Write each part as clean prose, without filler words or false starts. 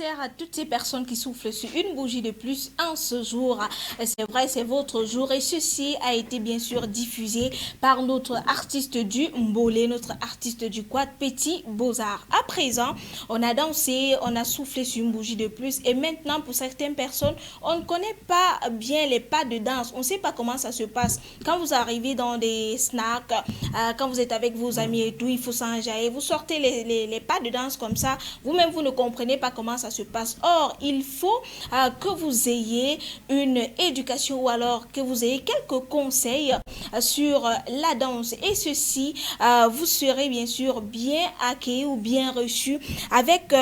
anniversaire à toutes ces personnes qui soufflent sur une bougie de plus en ce jour. C'est vrai, c'est votre jour et ceci a été bien sûr diffusé par notre artiste du Mbolé, notre artiste du Quad Petit Beaux-Arts. À présent, on a dansé, on a soufflé sur une bougie de plus et maintenant pour certaines personnes, on ne connaît pas bien les pas de danse. On ne sait pas comment ça se passe. Quand vous arrivez dans des snacks, quand vous êtes avec vos amis et tout, il faut s'enjailler. Vous sortez les pas de danse comme ça. Vous-même, vous ne comprenez pas comment ça se passe. Or, il faut que vous ayez une éducation ou alors que vous ayez quelques conseils sur la danse. Et ceci, vous serez bien sûr bien accueillis ou bien reçus avec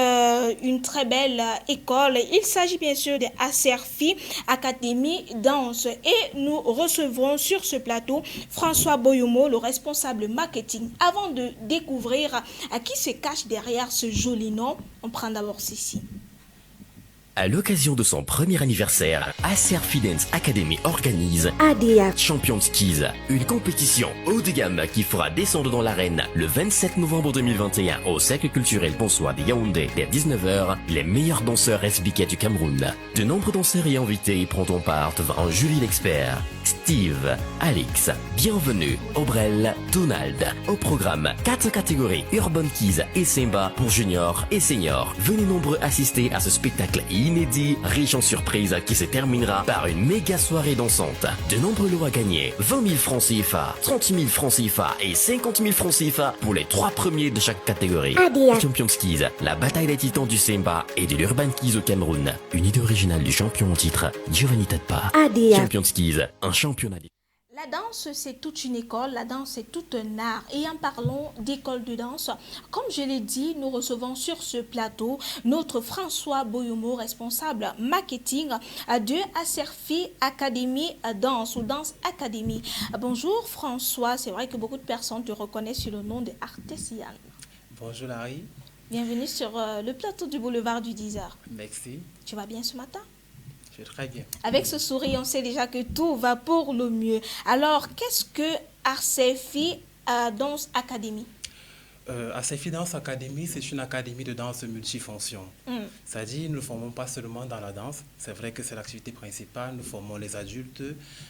une très belle école. Il s'agit bien sûr de Aserfi Académie Danse. Et nous recevrons sur ce plateau François Boyomo, le responsable marketing. Avant de découvrir à qui se cache derrière ce joli nom, on prend d'abord ceci. À l'occasion de son premier anniversaire, Aserfi Dance Academy organise ADA Champions Quiz, une compétition haut de gamme qui fera descendre dans l'arène le 27 novembre 2021 au Cercle culturel Bonsoir de Yaoundé dès 19h les meilleurs danseurs SBK du Cameroun. De nombreux danseurs et invités prendront part devant un jury d'experts. Steve, Alex, Bienvenue, Obrel, Donald. Au programme, 4 catégories Urban Keys et Simba pour juniors et seniors. Venez nombreux assister à ce spectacle inédit, riche en surprises qui se terminera par une méga soirée dansante. De nombreux lots à gagner, 20 000 francs CFA, 30 000 francs CFA et 50 000 francs CFA pour les 3 premiers de chaque catégorie. ADA Champions Keys, la bataille des titans du Simba et de l'Urban Keys au Cameroun. Une idée originale du champion au titre, Giovanni Tadpa. ADA Champions Keys, un championnat. La danse, c'est toute une école, la danse, c'est tout un art. Et en parlant d'école de danse, comme je l'ai dit, nous recevons sur ce plateau notre François Boyomo, responsable marketing de Aserfi Académie Danse ou Danse Académie. Bonjour François, c'est vrai que beaucoup de personnes te reconnaissent sur le nom de Artesian. Bonjour Larry. Bienvenue sur le plateau du boulevard du 10h. Merci. Tu vas bien ce matin? Je vais très bien. Avec ce sourire, on sait déjà que tout va pour le mieux. Alors, qu'est-ce que Aserfi Dance Academy? Aserfi Dance Academy, c'est une académie de danse multifonction. C'est-à-dire, nous ne formons pas seulement dans la danse. C'est vrai que c'est l'activité principale. Nous formons les adultes,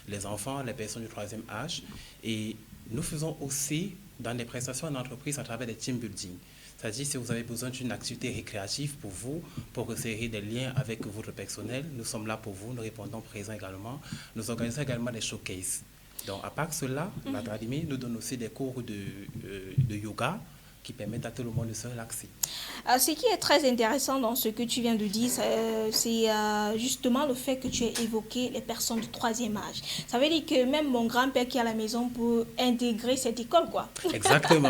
les enfants, les personnes du troisième âge. Et nous faisons aussi dans des prestations en entreprise à travers des team building. C'est-à-dire, si vous avez besoin d'une activité récréative pour vous, pour resserrer des liens avec votre personnel, nous sommes là pour vous, nous répondons présents également. Nous organisons également des showcases. Donc, à part cela, l'académie nous donne aussi des cours de yoga qui permettent à tout le monde de se relaxer. Ce qui est très intéressant dans ce que tu viens de dire, c'est justement le fait que tu aies évoqué les personnes du troisième âge. Ça veut dire que même mon grand-père qui est à la maison peut intégrer cette école, quoi. Exactement.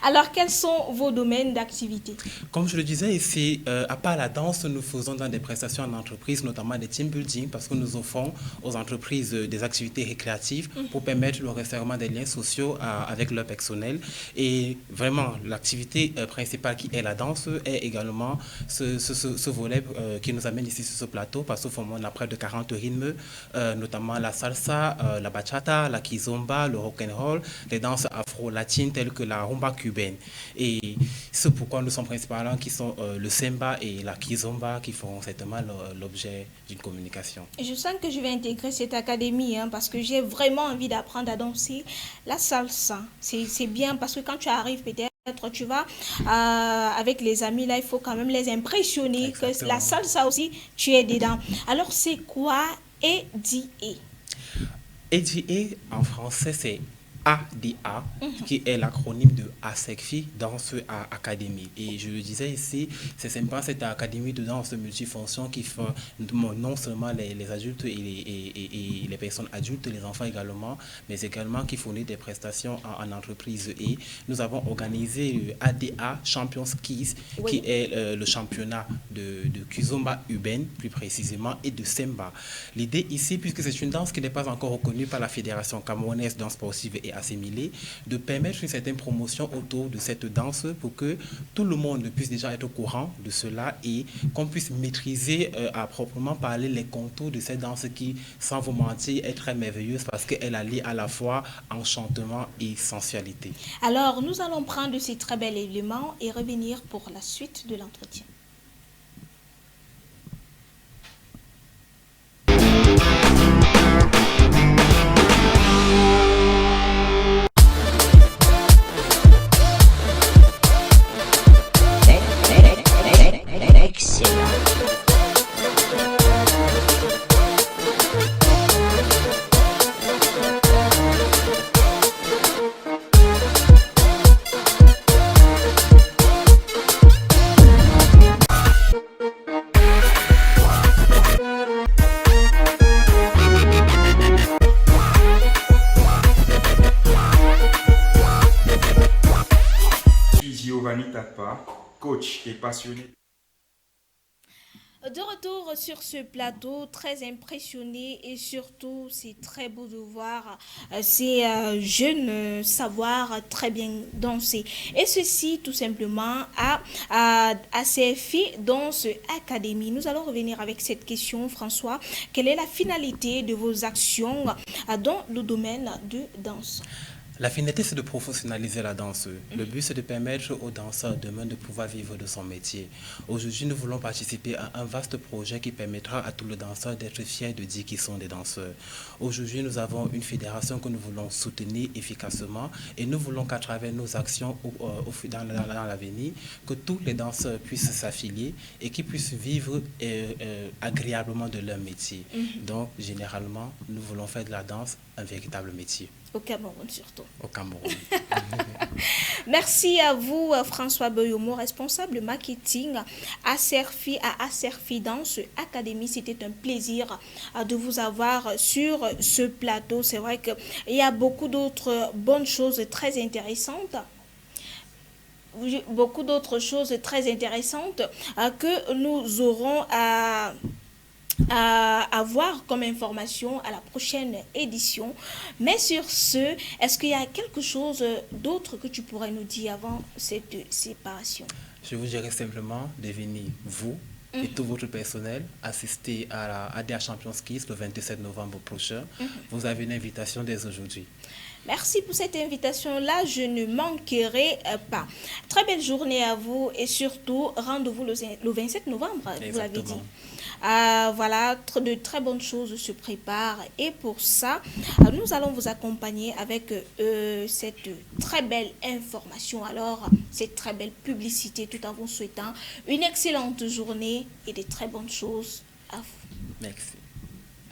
Alors, quels sont vos domaines d'activité? Comme je le disais ici, à part la danse, nous faisons dans des prestations en entreprise, notamment des team building, parce que nous offrons aux entreprises des activités récréatives pour permettre le resserrement des liens sociaux avec leur personnel. Et vraiment, l'activité principale qui est la danse est également ce volet qui nous amène ici sur ce plateau, parce que on a près de 40 rythmes, notamment la salsa, la bachata, la kizomba, le rock'n'roll, les danses afro-latines telles que la rumba cubaine. Et c'est pourquoi nous sommes principalement qui sont le semba et la kizomba qui font certainement l'objet d'une communication. Je sens que je vais intégrer cette académie parce que j'ai vraiment envie d'apprendre à danser la salsa. C'est bien parce que quand tu arrives peut-être tu vas avec les amis, là il faut quand même les impressionner. Exactement. Que la salsa aussi tu es dedans. Alors c'est quoi ADA? ADA en français c'est ADA, qui est l'acronyme de Aserfi Dance Academy. Et je le disais ici, c'est sympa cette académie de danse multifonction qui fait non seulement les adultes et les personnes adultes, les enfants également, mais également qui fournit des prestations en entreprise. Et nous avons organisé le ADA Champions Keys, qui est le championnat de kizomba urbaine, plus précisément, et de semba. L'idée ici, puisque c'est une danse qui n'est pas encore reconnue par la Fédération camerounaise danse sportive et assimilée, de permettre une certaine promotion autour de cette danse pour que tout le monde puisse déjà être au courant de cela et qu'on puisse maîtriser à proprement parler les contours de cette danse qui, sans vous mentir, est très merveilleuse parce qu'elle allie à la fois enchantement et sensualité. Alors, nous allons prendre ces très bels éléments et revenir pour la suite de l'entretien. coach et passionné. De retour sur ce plateau, très impressionné et surtout c'est très beau de voir ces jeunes savoir très bien danser. Et ceci tout simplement à ces filles Danse Academy. Nous allons revenir avec cette question, François. Quelle est la finalité de vos actions dans le domaine de danse? La finalité, c'est de professionnaliser la danse. Le but, c'est de permettre aux danseurs demain de pouvoir vivre de son métier. Aujourd'hui, nous voulons participer à un vaste projet qui permettra à tous les danseurs d'être fiers de dire qu'ils sont des danseurs. Aujourd'hui, nous avons une fédération que nous voulons soutenir efficacement et nous voulons qu'à travers nos actions dans l'avenir, que tous les danseurs puissent s'affilier et qu'ils puissent vivre agréablement de leur métier. Donc, généralement, nous voulons faire de la danse un véritable métier. Au Cameroun surtout. Au Cameroun. Merci à vous, François Boyomo, responsable marketing à Acerfi Danse Academy. C'était un plaisir de vous avoir sur ce plateau. C'est vrai qu'il y a beaucoup d'autres bonnes choses très intéressantes. Beaucoup d'autres choses très intéressantes que nous aurons à avoir comme information à la prochaine édition. Mais sur ce, est-ce qu'il y a quelque chose d'autre que tu pourrais nous dire avant cette séparation? Je vous dirais simplement de venir, vous et tout votre personnel, assister à la ADA Champions Kids le 27 novembre prochain. Vous avez une invitation dès aujourd'hui. Merci pour cette invitation-là, je ne manquerai pas. Très belle journée à vous et surtout, rendez-vous le 27 novembre, vous l'avez dit. Voilà, de très bonnes choses se préparent et pour ça, nous allons vous accompagner avec cette très belle information, alors cette très belle publicité, tout en vous souhaitant une excellente journée et de très bonnes choses à vous. Merci.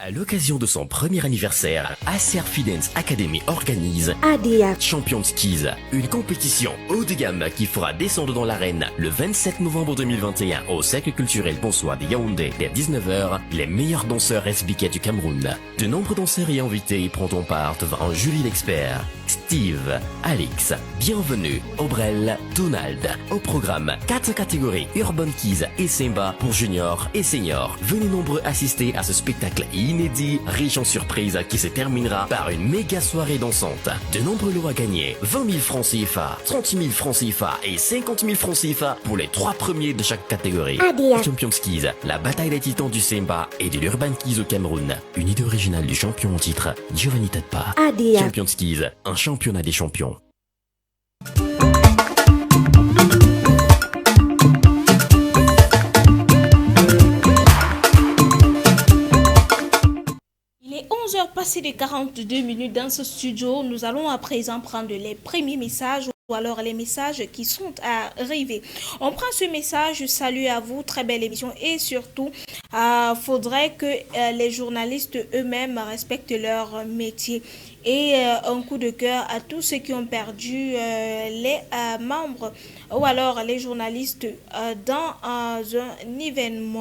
À l'occasion de son premier anniversaire, Acerfi Dance Academy organise ADA Champions Kids, une compétition haut de gamme qui fera descendre dans l'arène le 27 novembre 2021 au Cercle culturel Bonsoir de Yaoundé dès 19h les meilleurs danseurs SBK du Cameroun. De nombreux danseurs et invités y prendront part devant un jury d'experts. Steve, Alex, Bienvenue, Obrel, Donald. Au programme, 4 catégories Urban Kids et Simba pour juniors et seniors. Venez nombreux assister à ce spectacle inédit, riche en surprises qui se terminera par une méga soirée dansante. De nombreux lots à gagner, 20 000 francs CFA, 30 000 francs CFA et 50 000 francs CFA pour les 3 premiers de chaque catégorie. ADA Champions Kids, la bataille des titans du Simba et de l'Urban Kids au Cameroun. Une idée originale du champion en titre, Giovanni Tadpa. ADA Champions Kids, un championnat des champions. Il est 11h passées de 42 minutes dans ce studio. Nous allons à présent prendre les premiers messages ou alors les messages qui sont arrivés. On prend ce message, salut à vous, très belle émission et surtout, faudrait que les journalistes eux-mêmes respectent leur métier. Et un coup de cœur à tous ceux qui ont perdu les membres ou alors les journalistes dans un événement.